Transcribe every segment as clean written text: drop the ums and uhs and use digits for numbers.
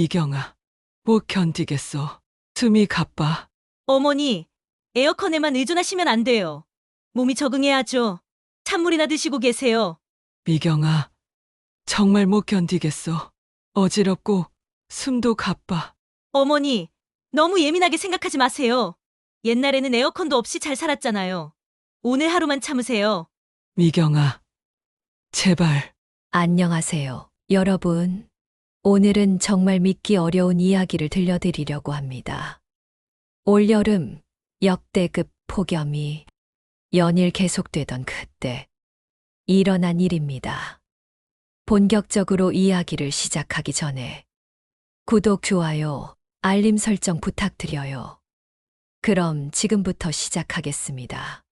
미경아, 못 견디겠어. 숨이 가빠. 어머니, 에어컨에만 의존하시면 안 돼요. 몸이 적응해야죠. 찬물이나 드시고 계세요. 미경아, 정말 못 견디겠어. 어지럽고 숨도 가빠. 어머니, 너무 예민하게 생각하지 마세요. 옛날에는 에어컨도 없이 잘 살았잖아요. 오늘 하루만 참으세요. 미경아, 제발. 안녕하세요, 여러분. 오늘은 정말 믿기 어려운 이야기를 들려드리려고 합니다. 올여름 역대급 폭염이 연일 계속되던 그때 일어난 일입니다. 본격적으로 이야기를 시작하기 전에 구독, 좋아요, 알림 설정 부탁드려요. 그럼 지금부터 시작하겠습니다.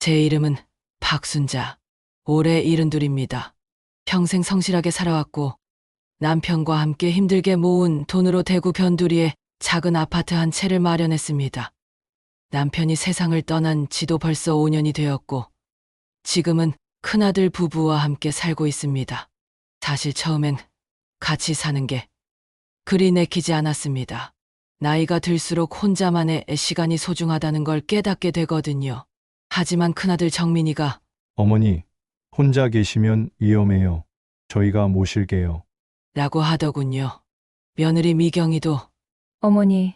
제 이름은 박순자. 올해 72입니다. 평생 성실하게 살아왔고 남편과 함께 힘들게 모은 돈으로 대구 변두리에 작은 아파트 한 채를 마련했습니다. 남편이 세상을 떠난 지도 벌써 5년이 되었고 지금은 큰아들 부부와 함께 살고 있습니다. 사실 처음엔 같이 사는 게 그리 내키지 않았습니다. 나이가 들수록 혼자만의 시간이 소중하다는 걸 깨닫게 되거든요. 하지만 큰아들 정민이가 어머니, 혼자 계시면 위험해요. 저희가 모실게요. 라고 하더군요. 며느리 미경이도 어머니,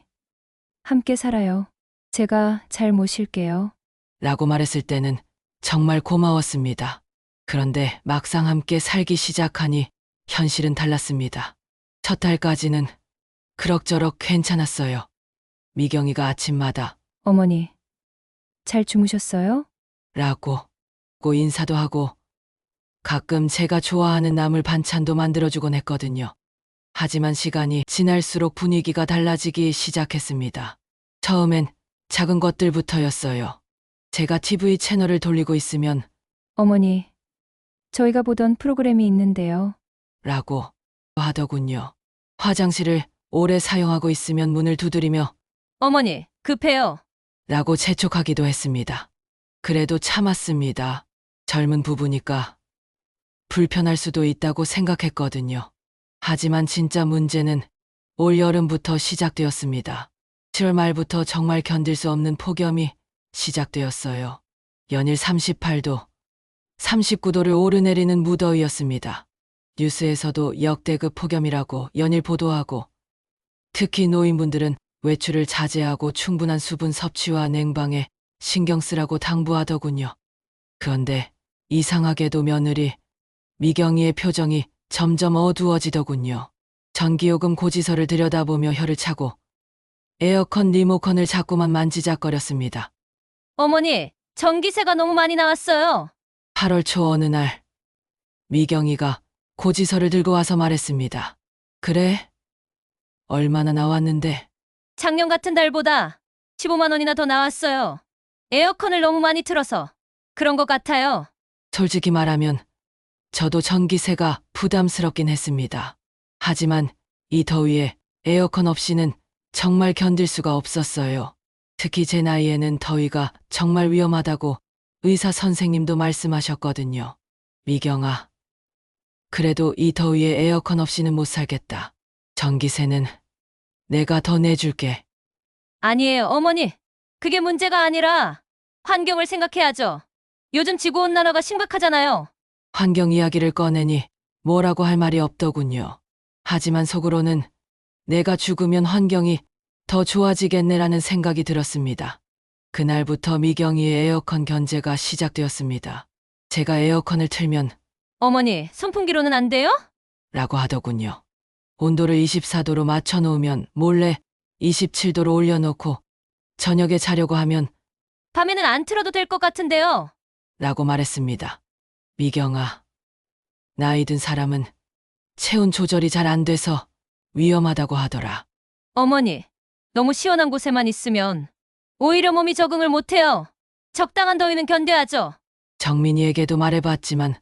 함께 살아요. 제가 잘 모실게요. 라고 말했을 때는 정말 고마웠습니다. 그런데 막상 함께 살기 시작하니 현실은 달랐습니다. 첫 달까지는 그럭저럭 괜찮았어요. 미경이가 아침마다 어머니, 잘 주무셨어요? 라고 인사도 하고 가끔 제가 좋아하는 나물 반찬도 만들어주곤 했거든요. 하지만 시간이 지날수록 분위기가 달라지기 시작했습니다. 처음엔 작은 것들부터였어요. 제가 TV 채널을 돌리고 있으면 어머니, 저희가 보던 프로그램이 있는데요. 라고 하더군요. 화장실을 오래 사용하고 있으면 문을 두드리며 어머니, 급해요. 라고 재촉하기도 했습니다. 그래도 참았습니다. 젊은 부부니까 불편할 수도 있다고 생각했거든요. 하지만 진짜 문제는 올 여름부터 시작되었습니다. 7월 말부터 정말 견딜 수 없는 폭염이 시작되었어요. 연일 38도, 39도를 오르내리는 무더위였습니다. 뉴스에서도 역대급 폭염이라고 연일 보도하고 특히 노인분들은 외출을 자제하고 충분한 수분 섭취와 냉방에 신경 쓰라고 당부하더군요. 그런데 이상하게도 며느리 미경이의 표정이 점점 어두워지더군요. 전기요금 고지서를 들여다보며 혀를 차고 에어컨 리모컨을 자꾸만 만지작거렸습니다. 어머니, 전기세가 너무 많이 나왔어요. 8월 초 어느 날 미경이가 고지서를 들고 와서 말했습니다. 그래? 얼마나 나왔는데? 작년 같은 달보다 15만 원이나 더 나왔어요. 에어컨을 너무 많이 틀어서 그런 것 같아요. 솔직히 말하면 저도 전기세가 부담스럽긴 했습니다. 하지만 이 더위에 에어컨 없이는 정말 견딜 수가 없었어요. 특히 제 나이에는 더위가 정말 위험하다고 의사 선생님도 말씀하셨거든요. 미경아, 그래도 이 더위에 에어컨 없이는 못 살겠다. 전기세는 내가 더 내줄게. 아니에요, 어머니. 그게 문제가 아니라 환경을 생각해야죠. 요즘 지구온난화가 심각하잖아요. 환경 이야기를 꺼내니 뭐라고 할 말이 없더군요. 하지만 속으로는 내가 죽으면 환경이 더 좋아지겠네라는 생각이 들었습니다. 그날부터 미경이의 에어컨 견제가 시작되었습니다. 제가 에어컨을 틀면 어머니, 선풍기로는 안 돼요? 라고 하더군요. 온도를 24도로 맞춰놓으면 몰래 27도로 올려놓고 저녁에 자려고 하면 밤에는 안 틀어도 될 것 같은데요. 라고 말했습니다. 미경아, 나이 든 사람은 체온 조절이 잘 안 돼서 위험하다고 하더라. 어머니, 너무 시원한 곳에만 있으면 오히려 몸이 적응을 못해요. 적당한 더위는 견뎌야죠. 정민이에게도 말해봤지만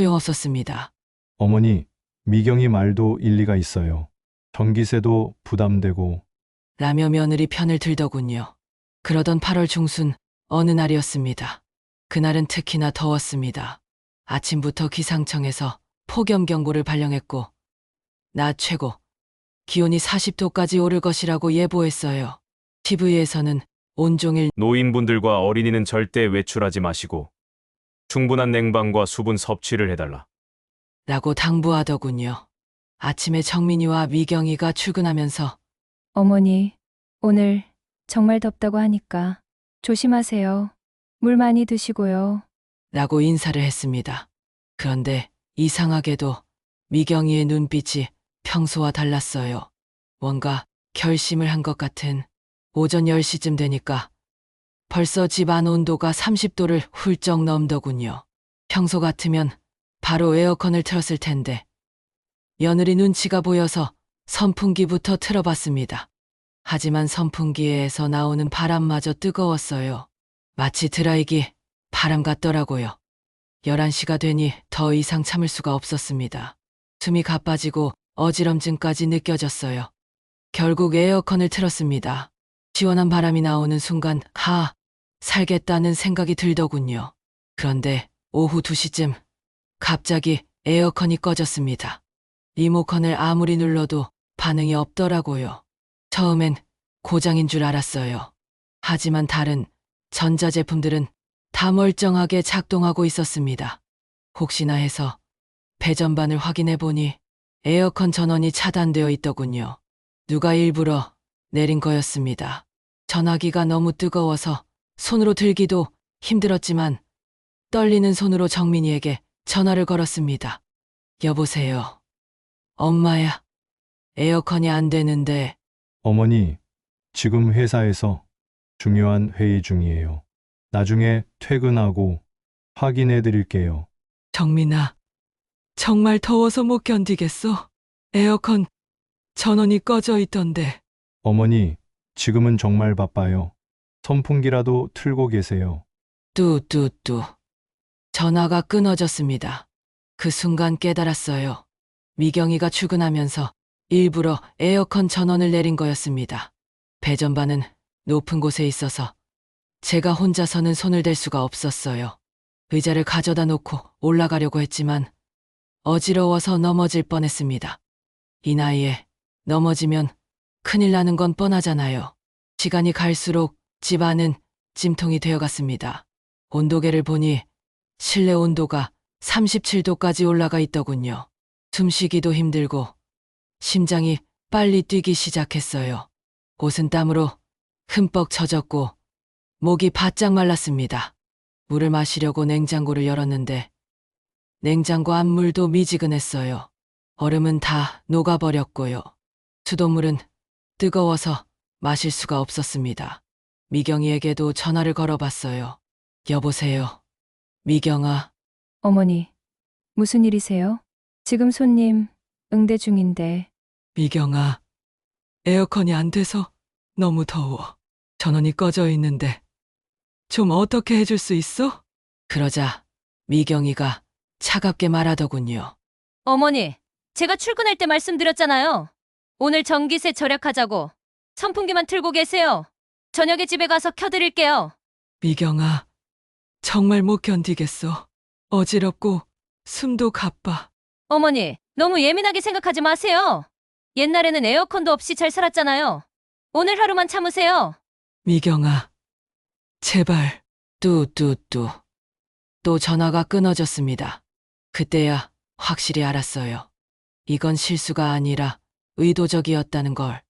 소용없었습니다. 어머니, 미경이 말도 일리가 있어요. 전기세도 부담되고 라며 며느리 편을 들더군요. 그러던 8월 중순 어느 날이었습니다. 그날은 특히나 더웠습니다. 아침부터 기상청에서 폭염 경보를 발령했고 낮 최고 기온이 40도까지 오를 것이라고 예보했어요. TV에서는 온종일 노인분들과 어린이는 절대 외출하지 마시고 충분한 냉방과 수분 섭취를 해달라. 라고 당부하더군요. 아침에 정민이와 미경이가 출근하면서 어머니, 오늘 정말 덥다고 하니까 조심하세요. 물 많이 드시고요. 라고 인사를 했습니다. 그런데 이상하게도 미경이의 눈빛이 평소와 달랐어요. 뭔가 결심을 한 것 같은 오전 10시쯤 되니까 벌써 집 안 온도가 30도를 훌쩍 넘더군요. 평소 같으면 바로 에어컨을 틀었을 텐데 며느리 눈치가 보여서 선풍기부터 틀어봤습니다. 하지만 선풍기에서 나오는 바람마저 뜨거웠어요. 마치 드라이기 바람 같더라고요. 11시가 되니 더 이상 참을 수가 없었습니다. 숨이 가빠지고 어지럼증까지 느껴졌어요. 결국 에어컨을 틀었습니다. 시원한 바람이 나오는 순간 살겠다는 생각이 들더군요. 그런데 오후 2시쯤 갑자기 에어컨이 꺼졌습니다. 리모컨을 아무리 눌러도 반응이 없더라고요. 처음엔 고장인 줄 알았어요. 하지만 다른 전자제품들은 다 멀쩡하게 작동하고 있었습니다. 혹시나 해서 배전반을 확인해 보니 에어컨 전원이 차단되어 있더군요. 누가 일부러 내린 거였습니다. 전화기가 너무 뜨거워서 손으로 들기도 힘들었지만 떨리는 손으로 정민이에게 전화를 걸었습니다. 여보세요. 엄마야. 에어컨이 안 되는데. 어머니, 지금 회사에서 중요한 회의 중이에요. 나중에 퇴근하고 확인해 드릴게요. 정민아, 정말 더워서 못 견디겠어. 에어컨 전원이 꺼져 있던데. 어머니, 지금은 정말 바빠요. 선풍기라도 틀고 계세요. 뚜뚜뚜. 전화가 끊어졌습니다. 그 순간 깨달았어요. 미경이가 출근하면서 일부러 에어컨 전원을 내린 거였습니다. 배전반은 높은 곳에 있어서 제가 혼자서는 손을 댈 수가 없었어요. 의자를 가져다 놓고 올라가려고 했지만 어지러워서 넘어질 뻔했습니다. 이 나이에 넘어지면 큰일 나는 건 뻔하잖아요. 시간이 갈수록 집 안은 찜통이 되어갔습니다. 온도계를 보니 실내 온도가 37도까지 올라가 있더군요. 숨쉬기도 힘들고 심장이 빨리 뛰기 시작했어요. 옷은 땀으로 흠뻑 젖었고 목이 바짝 말랐습니다. 물을 마시려고 냉장고를 열었는데 냉장고 안물도 미지근했어요. 얼음은 다 녹아버렸고요. 수돗물은 뜨거워서 마실 수가 없었습니다. 미경이에게도 전화를 걸어봤어요. 여보세요. 미경아. 어머니, 무슨 일이세요? 지금 손님 응대 중인데. 미경아. 에어컨이 안 돼서 너무 더워. 전원이 꺼져 있는데 좀 어떻게 해줄 수 있어? 그러자 미경이가 차갑게 말하더군요. 어머니, 제가 출근할 때 말씀드렸잖아요. 오늘 전기세 절약하자고. 선풍기만 틀고 계세요. 저녁에 집에 가서 켜드릴게요. 미경아, 정말 못 견디겠어. 어지럽고 숨도 가빠. 어머니, 너무 예민하게 생각하지 마세요. 옛날에는 에어컨도 없이 잘 살았잖아요. 오늘 하루만 참으세요. 미경아, 제발. 뚜뚜뚜. 또 전화가 끊어졌습니다. 그때야 확실히 알았어요. 이건 실수가 아니라 의도적이었다는 걸.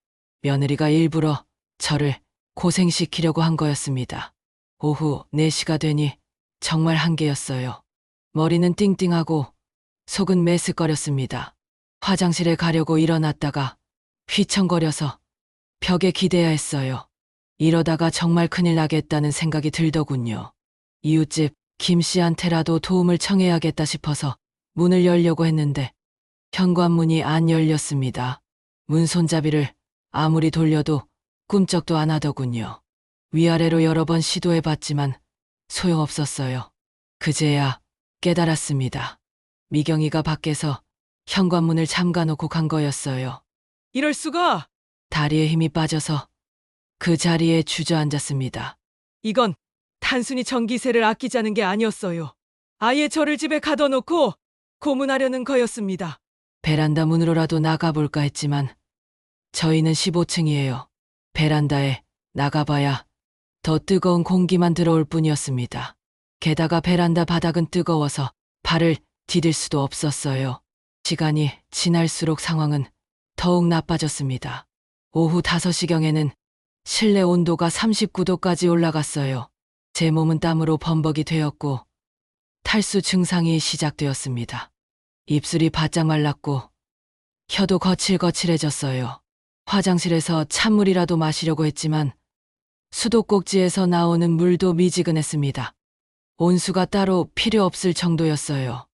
며느리가 일부러 저를 고생시키려고 한 거였습니다. 오후 4시가 되니 정말 한계였어요. 머리는 띵띵하고 속은 메스꺼렸습니다. 화장실에 가려고 일어났다가 휘청거려서 벽에 기대야 했어요. 이러다가 정말 큰일 나겠다는 생각이 들더군요. 이웃집 김 씨한테라도 도움을 청해야겠다 싶어서 문을 열려고 했는데 현관문이 안 열렸습니다. 문 손잡이를 아무리 돌려도 꿈쩍도 안 하더군요. 위아래로 여러 번 시도해봤지만 소용없었어요. 그제야 깨달았습니다. 미경이가 밖에서 현관문을 잠가놓고 간 거였어요. 이럴 수가! 다리에 힘이 빠져서 그 자리에 주저앉았습니다. 이건 단순히 전기세를 아끼자는 게 아니었어요. 아예 저를 집에 가둬놓고 고문하려는 거였습니다. 베란다 문으로라도 나가볼까 했지만 저희는 15층이에요. 베란다에 나가봐야 더 뜨거운 공기만 들어올 뿐이었습니다. 게다가 베란다 바닥은 뜨거워서 발을 디딜 수도 없었어요. 시간이 지날수록 상황은 더욱 나빠졌습니다. 오후 5시경에는 실내 온도가 39도까지 올라갔어요. 제 몸은 땀으로 범벅이 되었고 탈수 증상이 시작되었습니다. 입술이 바짝 말랐고 혀도 거칠거칠해졌어요. 화장실에서 찬물이라도 마시려고 했지만 수도꼭지에서 나오는 물도 미지근했습니다. 온수가 따로 필요 없을 정도였어요.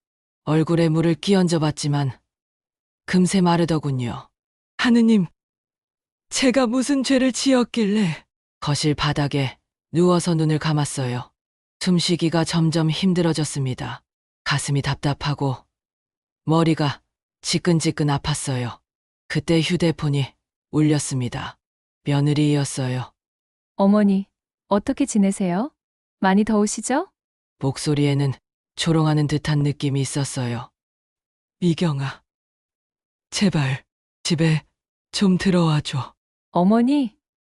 얼굴에 물을 끼얹어 봤지만 금세 마르더군요. 하느님, 제가 무슨 죄를 지었길래. 거실 바닥에 누워서 눈을 감았어요. 숨쉬기가 점점 힘들어졌습니다. 가슴이 답답하고 머리가 지끈지끈 아팠어요. 그때 휴대폰이 울렸습니다. 며느리였어요. 어머니, 어떻게 지내세요? 많이 더우시죠? 목소리에는 조롱하는 듯한 느낌이 있었어요. 미경아, 제발 집에 좀 들어와줘. 어머니,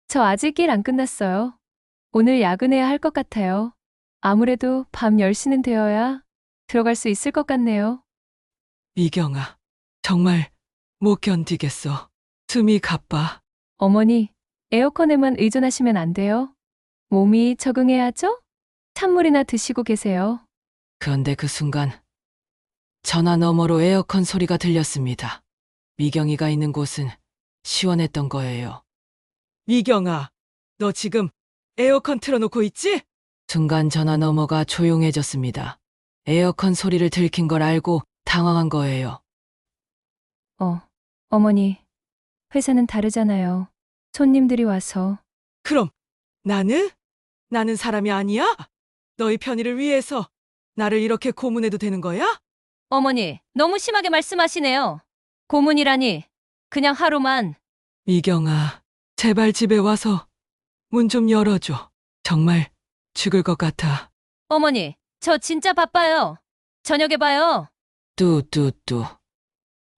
저 아직 일 안 끝났어요. 오늘 야근해야 할 것 같아요. 아무래도 밤 10시는 되어야 들어갈 수 있을 것 같네요. 미경아, 정말 못 견디겠어. 숨이 가빠. 어머니, 에어컨에만 의존하시면 안 돼요. 몸이 적응해야죠? 찬물이나 드시고 계세요. 그런데 그 순간 전화 너머로 에어컨 소리가 들렸습니다. 미경이가 있는 곳은 시원했던 거예요. 미경아, 너 지금 에어컨 틀어놓고 있지? 순간 전화 너머가 조용해졌습니다. 에어컨 소리를 들킨 걸 알고 당황한 거예요. 어머니, 회사는 다르잖아요. 손님들이 와서. 그럼 나는 사람이 아니야? 너희 편의를 위해서 나를 이렇게 고문해도 되는 거야? 어머니, 너무 심하게 말씀하시네요. 고문이라니. 그냥 하루만. 미경아, 제발 집에 와서 문 좀 열어줘. 정말 죽을 것 같아. 어머니, 저 진짜 바빠요. 저녁에 봐요. 뚜뚜뚜.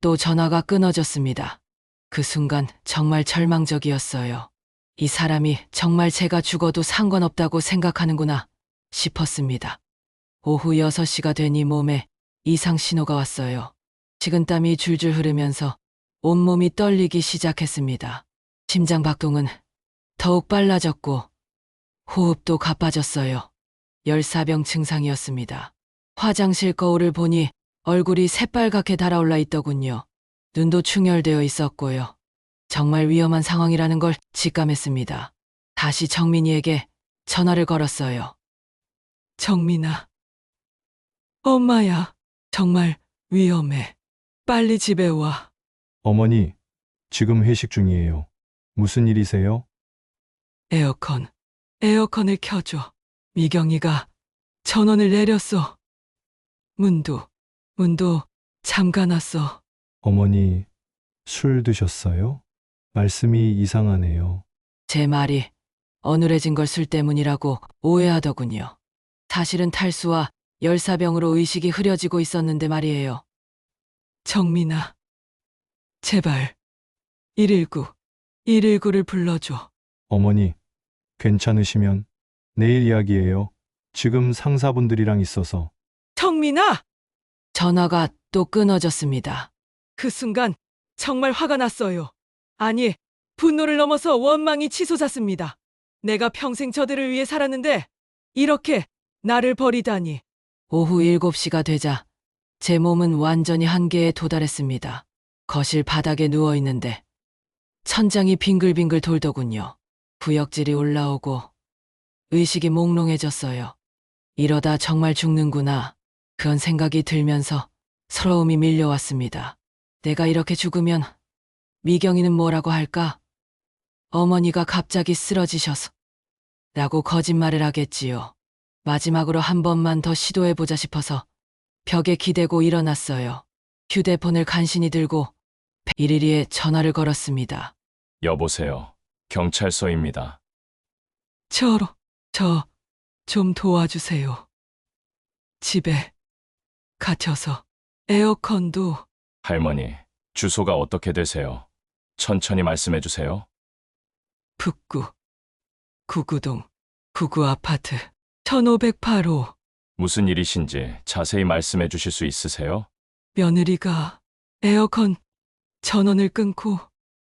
또 전화가 끊어졌습니다. 그 순간 정말 절망적이었어요. 이 사람이 정말 제가 죽어도 상관없다고 생각하는구나 싶었습니다. 오후 6시가 되니 몸에 이상 신호가 왔어요. 식은땀이 줄줄 흐르면서 온몸이 떨리기 시작했습니다. 심장 박동은 더욱 빨라졌고 호흡도 가빠졌어요. 열사병 증상이었습니다. 화장실 거울을 보니 얼굴이 새빨갛게 달아올라 있더군요. 눈도 충혈되어 있었고요. 정말 위험한 상황이라는 걸 직감했습니다. 다시 정민이에게 전화를 걸었어요. 정민아, 엄마야, 정말 위험해. 빨리 집에 와. 어머니, 지금 회식 중이에요. 무슨 일이세요? 에어컨을 켜줘. 미경이가 전원을 내렸어. 문도 잠가놨어. 어머니, 술 드셨어요? 말씀이 이상하네요. 제 말이 어눌해진 걸 술 때문이라고 오해하더군요. 사실은 탈수와 열사병으로 의식이 흐려지고 있었는데 말이에요. 정민아, 제발 119를 불러줘. 어머니, 괜찮으시면 내일 이야기해요. 지금 상사분들이랑 있어서. 정민아! 전화가 또 끊어졌습니다. 그 순간 정말 화가 났어요. 아니, 분노를 넘어서 원망이 치솟았습니다. 내가 평생 저들을 위해 살았는데 이렇게 나를 버리다니. 오후 7시가 되자 제 몸은 완전히 한계에 도달했습니다. 거실 바닥에 누워 있는데 천장이 빙글빙글 돌더군요. 구역질이 올라오고 의식이 몽롱해졌어요. 이러다 정말 죽는구나. 그런 생각이 들면서 서러움이 밀려왔습니다. 내가 이렇게 죽으면 미경이는 뭐라고 할까? 어머니가 갑자기 쓰러지셔서 라고 거짓말을 하겠지요. 마지막으로 한 번만 더 시도해보자 싶어서 벽에 기대고 일어났어요. 휴대폰을 간신히 들고 112에 전화를 걸었습니다. 여보세요. 경찰서입니다. 저 좀 도와주세요. 집에 갇혀서 에어컨도. 할머니, 주소가 어떻게 되세요? 천천히 말씀해 주세요. 북구, 구구동, 구구 아파트, 1508호. 무슨 일이신지 자세히 말씀해 주실 수 있으세요? 며느리가 에어컨 전원을 끊고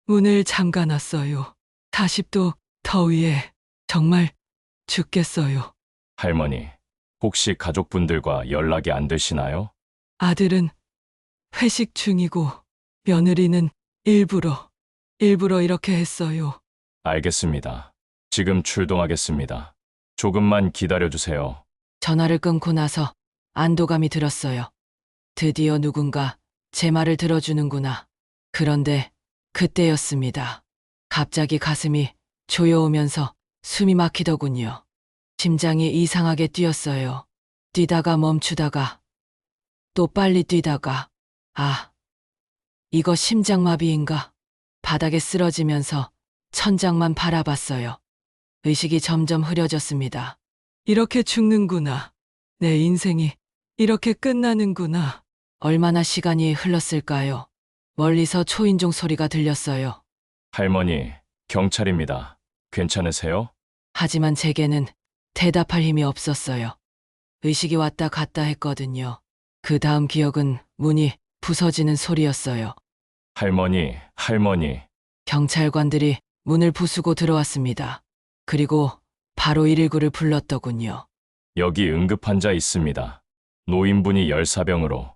문을 잠가놨어요. 40도 더위에 정말 죽겠어요. 할머니, 혹시 가족분들과 연락이 안 되시나요? 아들은 회식 중이고 며느리는 일부러 이렇게 했어요. 알겠습니다. 지금 출동하겠습니다. 조금만 기다려 주세요. 전화를 끊고 나서 안도감이 들었어요. 드디어 누군가 제 말을 들어주는구나. 그런데 그때였습니다. 갑자기 가슴이 조여오면서 숨이 막히더군요. 심장이 이상하게 뛰었어요. 뛰다가 멈추다가 또 빨리 뛰다가 이거 심장마비인가? 바닥에 쓰러지면서 천장만 바라봤어요. 의식이 점점 흐려졌습니다. 이렇게 죽는구나. 내 인생이 이렇게 끝나는구나. 얼마나 시간이 흘렀을까요? 멀리서 초인종 소리가 들렸어요. 할머니, 경찰입니다. 괜찮으세요? 하지만 제게는 대답할 힘이 없었어요. 의식이 왔다 갔다 했거든요. 그 다음 기억은 문이 부서지는 소리였어요. 할머니. 경찰관들이 문을 부수고 들어왔습니다. 그리고 바로 119를 불렀더군요. 여기 응급환자 있습니다. 노인분이 열사병으로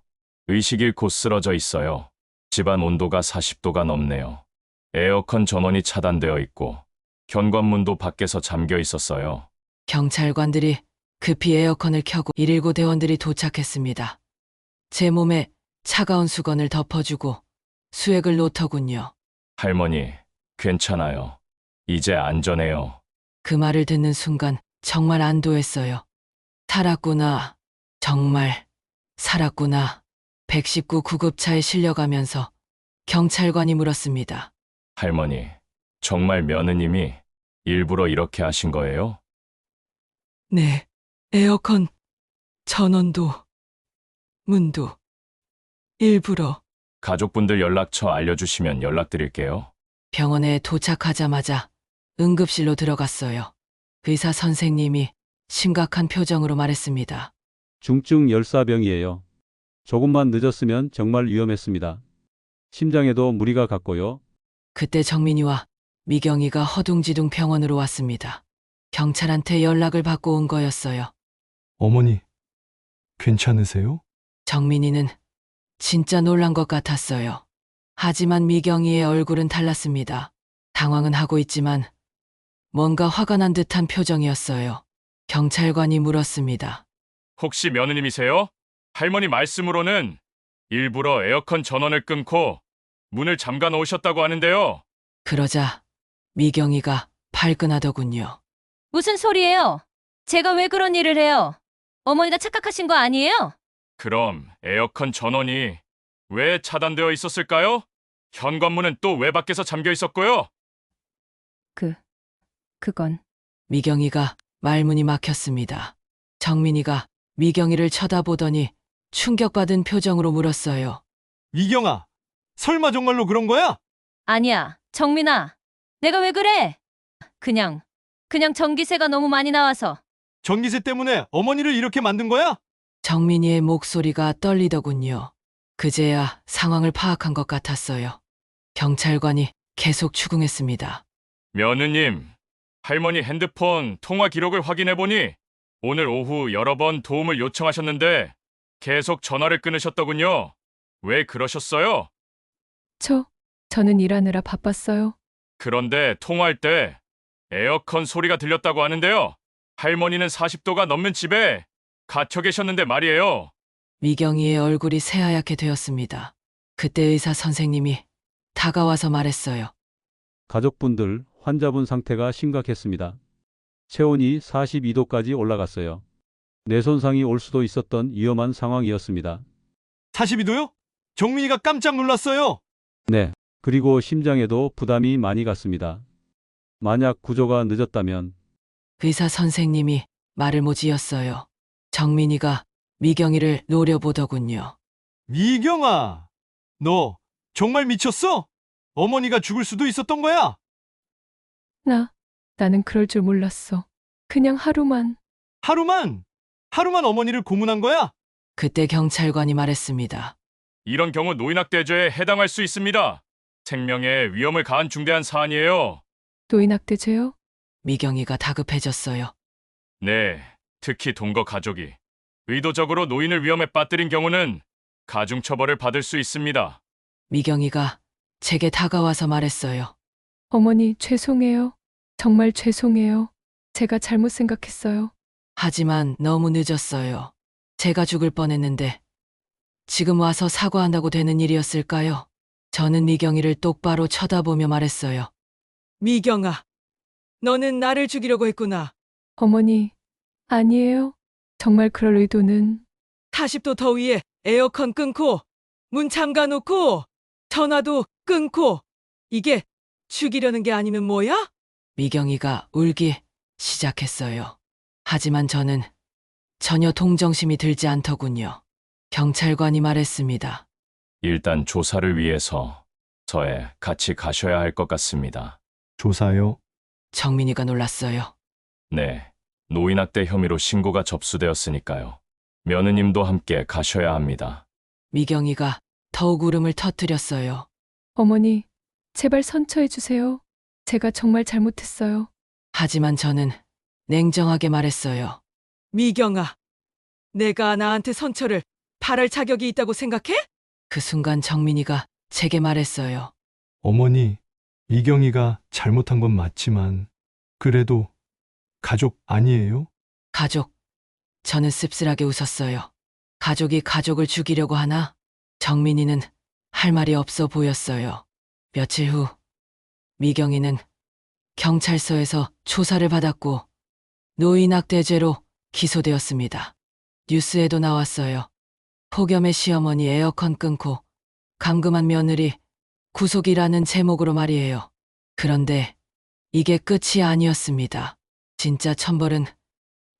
의식 잃고 쓰러져 있어요. 집안 온도가 40도가 넘네요. 에어컨 전원이 차단되어 있고 현관문도 밖에서 잠겨 있었어요. 경찰관들이 급히 에어컨을 켜고 119 대원들이 도착했습니다. 제 몸에 차가운 수건을 덮어주고 수액을 놓더군요. 할머니, 괜찮아요. 이제 안전해요. 그 말을 듣는 순간 정말 안도했어요. 살았구나. 정말 살았구나. 119 구급차에 실려가면서 경찰관이 물었습니다. 할머니, 정말 며느님이 일부러 이렇게 하신 거예요? 네, 에어컨, 전원도, 문도 일부러. 가족분들 연락처 알려주시면 연락드릴게요. 병원에 도착하자마자 응급실로 들어갔어요. 의사 선생님이 심각한 표정으로 말했습니다. 중증 열사병이에요. 조금만 늦었으면 정말 위험했습니다. 심장에도 무리가 갔고요. 그때 정민이와 미경이가 허둥지둥 병원으로 왔습니다. 경찰한테 연락을 받고 온 거였어요. 어머니, 괜찮으세요? 정민이는 진짜 놀란 것 같았어요. 하지만 미경이의 얼굴은 달랐습니다. 당황은 하고 있지만 뭔가 화가 난 듯한 표정이었어요. 경찰관이 물었습니다. 혹시 며느님이세요? 할머니 말씀으로는 일부러 에어컨 전원을 끊고 문을 잠가 놓으셨다고 하는데요. 그러자 미경이가 발끈하더군요. 무슨 소리예요? 제가 왜 그런 일을 해요? 어머니가 착각하신 거 아니에요? 그럼 에어컨 전원이 왜 차단되어 있었을까요? 현관문은 또 왜 밖에서 잠겨 있었고요? 그건 미경이가 말문이 막혔습니다. 정민이가 미경이를 쳐다보더니 충격받은 표정으로 물었어요. 미경아, 설마 정말로 그런 거야? 아니야, 정민아. 내가 왜 그래? 그냥 전기세가 너무 많이 나와서. 전기세 때문에 어머니를 이렇게 만든 거야? 정민이의 목소리가 떨리더군요. 그제야 상황을 파악한 것 같았어요. 경찰관이 계속 추궁했습니다. 며느님, 할머니 핸드폰 통화 기록을 확인해보니 오늘 오후 여러 번 도움을 요청하셨는데 계속 전화를 끊으셨더군요. 왜 그러셨어요? 저는 일하느라 바빴어요. 그런데 통화할 때 에어컨 소리가 들렸다고 하는데요. 할머니는 40도가 넘는 집에 갇혀 계셨는데 말이에요. 미경이의 얼굴이 새하얗게 되었습니다. 그때 의사 선생님이 다가와서 말했어요. 가족분들, 환자분 상태가 심각했습니다. 체온이 42도까지 올라갔어요. 뇌손상이 올 수도 있었던 위험한 상황이었습니다. 42도요? 정민이가 깜짝 놀랐어요. 네. 그리고 심장에도 부담이 많이 갔습니다. 만약 구조가 늦었다면 의사 선생님이 말을 못 이었어요. 정민이가 미경이를 노려보더군요. 미경아, 너 정말 미쳤어? 어머니가 죽을 수도 있었던 거야? 나는 그럴 줄 몰랐어. 그냥 하루만. 하루만 어머니를 고문한 거야? 그때 경찰관이 말했습니다. 이런 경우 노인학대죄에 해당할 수 있습니다. 생명에 위험을 가한 중대한 사안이에요. 노인학대죄요? 미경이가 다급해졌어요. 네, 특히 동거 가족이 의도적으로 노인을 위험에 빠뜨린 경우는 가중처벌을 받을 수 있습니다. 미경이가 제게 다가와서 말했어요. 어머니, 죄송해요. 정말 죄송해요. 제가 잘못 생각했어요. 하지만 너무 늦었어요. 제가 죽을 뻔했는데 지금 와서 사과한다고 되는 일이었을까요? 저는 미경이를 똑바로 쳐다보며 말했어요. 미경아, 너는 나를 죽이려고 했구나. 어머니, 아니에요. 정말 그럴 의도는. 40도 더위에 에어컨 끊고 문 잠가 놓고 전화도 끊고 이게 죽이려는 게 아니면 뭐야? 미경이가 울기 시작했어요. 하지만 저는 전혀 동정심이 들지 않더군요. 경찰관이 말했습니다. 일단 조사를 위해서 저에 같이 가셔야 할 것 같습니다. 조사요? 정민이가 놀랐어요. 네, 노인학대 혐의로 신고가 접수되었으니까요. 며느님도 함께 가셔야 합니다. 미경이가 더욱 울음을 터뜨렸어요. 어머니, 제발 선처해 주세요. 제가 정말 잘못했어요. 하지만 저는 냉정하게 말했어요. 미경아, 내가 나한테 선처를 바랄 자격이 있다고 생각해? 그 순간 정민이가 제게 말했어요. 어머니, 미경이가 잘못한 건 맞지만 그래도 가족 아니에요? 가족. 저는 씁쓸하게 웃었어요. 가족이 가족을 죽이려고 하나? 정민이는 할 말이 없어 보였어요. 며칠 후 미경이는 경찰서에서 조사를 받았고 노인학대죄로 기소되었습니다. 뉴스에도 나왔어요. 폭염에 시어머니 에어컨 끊고 감금한 며느리 구속이라는 제목으로 말이에요. 그런데 이게 끝이 아니었습니다. 진짜 천벌은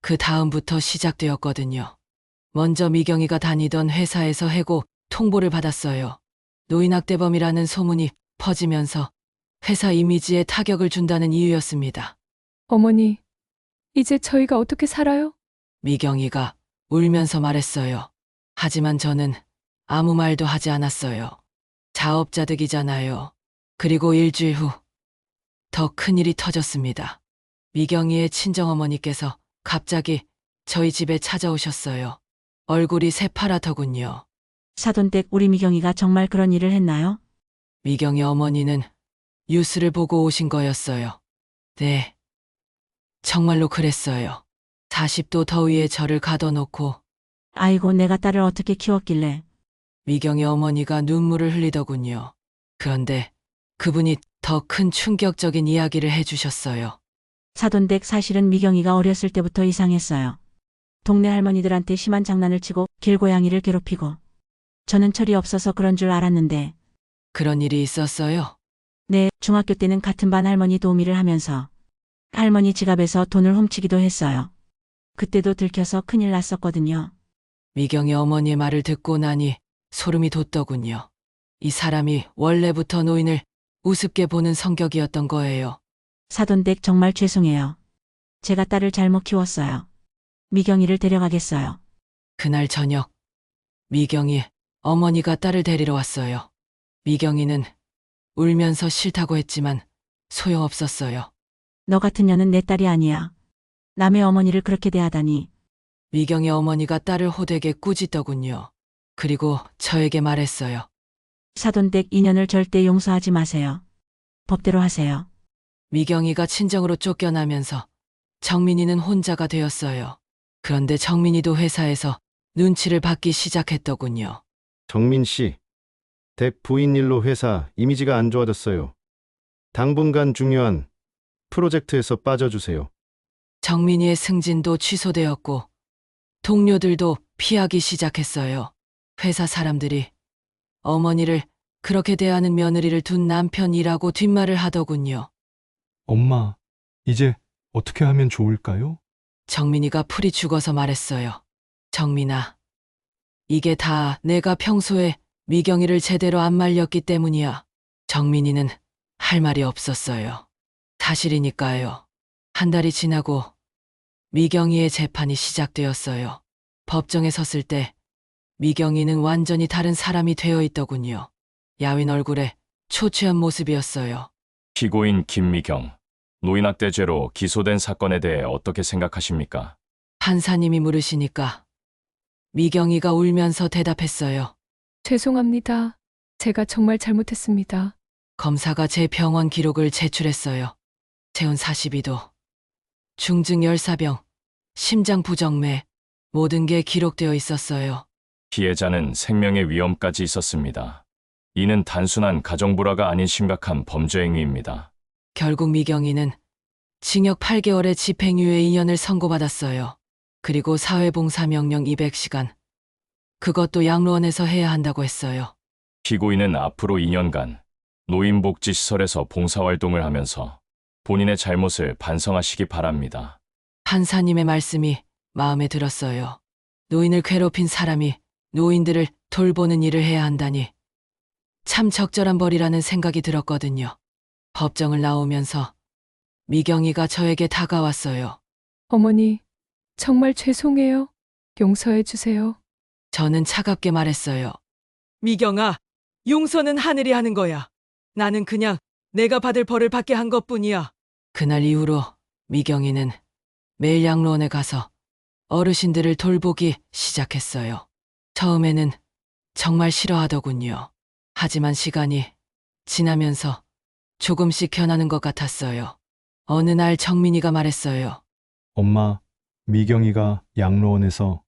그 다음부터 시작되었거든요. 먼저 미경이가 다니던 회사에서 해고 통보를 받았어요. 노인학대범이라는 소문이 퍼지면서 회사 이미지에 타격을 준다는 이유였습니다. 어머니, 이제 저희가 어떻게 살아요? 미경이가 울면서 말했어요. 하지만 저는 아무 말도 하지 않았어요. 자업자득이잖아요. 그리고 일주일 후 더 큰일이 터졌습니다. 미경이의 친정어머니께서 갑자기 저희 집에 찾아오셨어요. 얼굴이 새파랗더군요. 사돈댁 우리 미경이가 정말 그런 일을 했나요? 미경이 어머니는 뉴스를 보고 오신 거였어요. 네, 정말로 그랬어요. 40도 더위에 저를 가둬놓고 아이고, 내가 딸을 어떻게 키웠길래. 미경이 어머니가 눈물을 흘리더군요. 그런데 그분이 더 큰 충격적인 이야기를 해주셨어요. 사돈댁 사실은 미경이가 어렸을 때부터 이상했어요. 동네 할머니들한테 심한 장난을 치고 길고양이를 괴롭히고. 저는 철이 없어서 그런 줄 알았는데. 그런 일이 있었어요? 네, 중학교 때는 같은 반 할머니 도우미를 하면서 할머니 지갑에서 돈을 훔치기도 했어요. 그때도 들켜서 큰일 났었거든요. 미경이 어머니의 말을 듣고 나니 소름이 돋더군요. 이 사람이 원래부터 노인을 우습게 보는 성격이었던 거예요. 사돈댁 정말 죄송해요. 제가 딸을 잘못 키웠어요. 미경이를 데려가겠어요. 그날 저녁 미경이 어머니가 딸을 데리러 왔어요. 미경이는 울면서 싫다고 했지만 소용없었어요. 너 같은 년은 내 딸이 아니야. 남의 어머니를 그렇게 대하다니. 미경이 어머니가 딸을 호되게 꾸짖더군요. 그리고 저에게 말했어요. 사돈댁 인연을 절대 용서하지 마세요. 법대로 하세요. 미경이가 친정으로 쫓겨나면서 정민이는 혼자가 되었어요. 그런데 정민이도 회사에서 눈치를 받기 시작했더군요. 정민 씨, 댁 부인 일로 회사 이미지가 안 좋아졌어요. 당분간 중요한 프로젝트에서 빠져주세요. 정민이의 승진도 취소되었고 동료들도 피하기 시작했어요. 회사 사람들이 어머니를 그렇게 대하는 며느리를 둔 남편이라고 뒷말을 하더군요. 엄마, 이제 어떻게 하면 좋을까요? 정민이가 풀이 죽어서 말했어요. 정민아, 이게 다 내가 평소에 미경이를 제대로 안 말렸기 때문이야. 정민이는 할 말이 없었어요. 사실이니까요. 한 달이 지나고 미경이의 재판이 시작되었어요. 법정에 섰을 때 미경이는 완전히 다른 사람이 되어 있더군요. 야윈 얼굴에 초췌한 모습이었어요. 피고인 김미경, 노인학대죄로 기소된 사건에 대해 어떻게 생각하십니까? 판사님이 물으시니까 미경이가 울면서 대답했어요. 죄송합니다. 제가 정말 잘못했습니다. 검사가 제 병원 기록을 제출했어요. 체온 42도, 중증 열사병, 심장 부정맥, 모든 게 기록되어 있었어요. 피해자는 생명의 위험까지 있었습니다. 이는 단순한 가정불화가 아닌 심각한 범죄 행위입니다. 결국 미경이는 징역 8개월의 집행유예 2년을 선고받았어요. 그리고 사회봉사 명령 200시간. 그것도 양로원에서 해야 한다고 했어요. 피고인은 앞으로 2년간 노인복지시설에서 봉사활동을 하면서 본인의 잘못을 반성하시기 바랍니다. 판사님의 말씀이 마음에 들었어요. 노인을 괴롭힌 사람이 노인들을 돌보는 일을 해야 한다니 참 적절한 벌이라는 생각이 들었거든요. 법정을 나오면서 미경이가 저에게 다가왔어요. 어머니, 정말 죄송해요. 용서해 주세요. 저는 차갑게 말했어요. 미경아, 용서는 하늘이 하는 거야. 나는 그냥 내가 받을 벌을 받게 한 것뿐이야. 그날 이후로 미경이는 매일 양로원에 가서 어르신들을 돌보기 시작했어요. 처음에는 정말 싫어하더군요. 하지만 시간이 지나면서 조금씩 변하는 것 같았어요. 어느 날 정민이가 말했어요. 엄마, 미경이가 양로원에서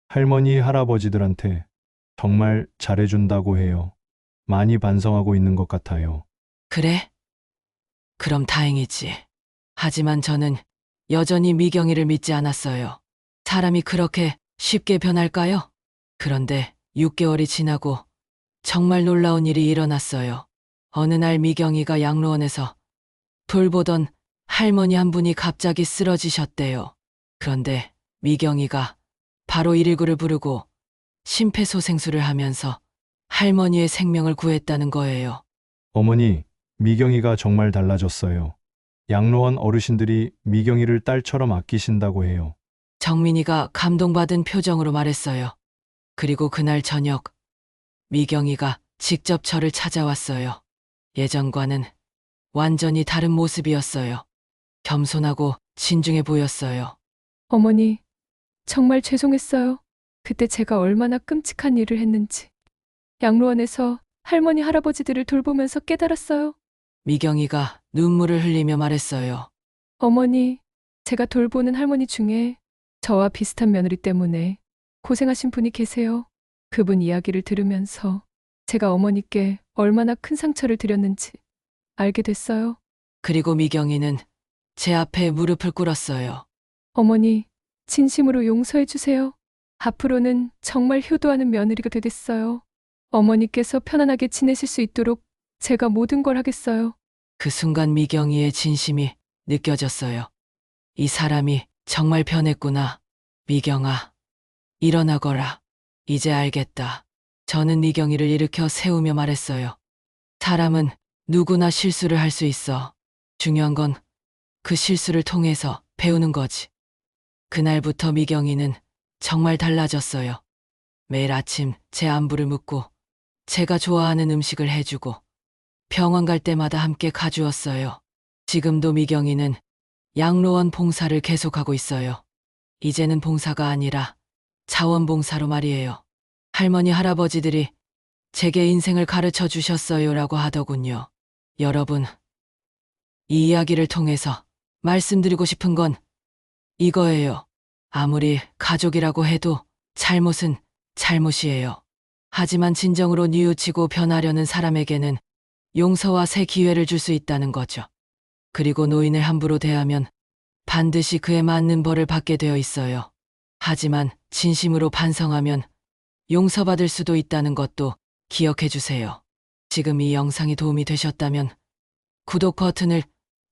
할머니, 할아버지들한테 정말 잘해준다고 해요. 많이 반성하고 있는 것 같아요. 그래? 그럼 다행이지. 하지만 저는 여전히 미경이를 믿지 않았어요. 사람이 그렇게 쉽게 변할까요? 그런데 6개월이 지나고 정말 놀라운 일이 일어났어요. 어느 날 미경이가 양로원에서 돌보던 할머니 한 분이 갑자기 쓰러지셨대요. 그런데 미경이가 바로 119를 부르고 심폐소생술을 하면서 할머니의 생명을 구했다는 거예요. 어머니, 미경이가 정말 달라졌어요. 양로원 어르신들이 미경이를 딸처럼 아끼신다고 해요. 정민이가 감동받은 표정으로 말했어요. 그리고 그날 저녁 미경이가 직접 저를 찾아왔어요. 예전과는 완전히 다른 모습이었어요. 겸손하고 진중해 보였어요. 어머니, 정말 죄송했어요. 그때 제가 얼마나 끔찍한 일을 했는지. 양로원에서 할머니, 할아버지들을 돌보면서 깨달았어요. 미경이가 눈물을 흘리며 말했어요. 어머니, 제가 돌보는 할머니 중에 저와 비슷한 며느리 때문에 고생하신 분이 계세요. 그분 이야기를 들으면서 제가 어머니께 얼마나 큰 상처를 드렸는지 알게 됐어요. 그리고 미경이는 제 앞에 무릎을 꿇었어요. 어머니, 진심으로 용서해 주세요. 앞으로는 정말 효도하는 며느리가 되겠어요. 어머니께서 편안하게 지내실 수 있도록 제가 모든 걸 하겠어요. 그 순간 미경이의 진심이 느껴졌어요. 이 사람이 정말 변했구나. 미경아, 일어나거라. 이제 알겠다. 저는 미경이를 일으켜 세우며 말했어요. 사람은 누구나 실수를 할 수 있어. 중요한 건 그 실수를 통해서 배우는 거지. 그날부터 미경이는 정말 달라졌어요. 매일 아침 제 안부를 묻고 제가 좋아하는 음식을 해주고 병원 갈 때마다 함께 가주었어요. 지금도 미경이는 양로원 봉사를 계속하고 있어요. 이제는 봉사가 아니라 자원봉사로 말이에요. 할머니, 할아버지들이 제게 인생을 가르쳐 주셨어요라고 하더군요. 여러분, 이 이야기를 통해서 말씀드리고 싶은 건 이거예요. 아무리 가족이라고 해도 잘못은 잘못이에요. 하지만 진정으로 뉘우치고 변하려는 사람에게는 용서와 새 기회를 줄 수 있다는 거죠. 그리고 노인을 함부로 대하면 반드시 그에 맞는 벌을 받게 되어 있어요. 하지만 진심으로 반성하면 용서받을 수도 있다는 것도 기억해 주세요. 지금 이 영상이 도움이 되셨다면 구독 버튼을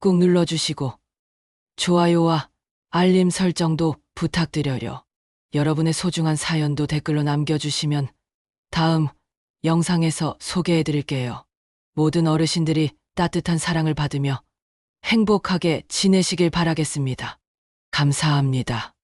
꾹 눌러주시고 좋아요와 알림 설정도 부탁드려요. 여러분의 소중한 사연도 댓글로 남겨주시면 다음 영상에서 소개해 드릴게요. 모든 어르신들이 따뜻한 사랑을 받으며 행복하게 지내시길 바라겠습니다. 감사합니다.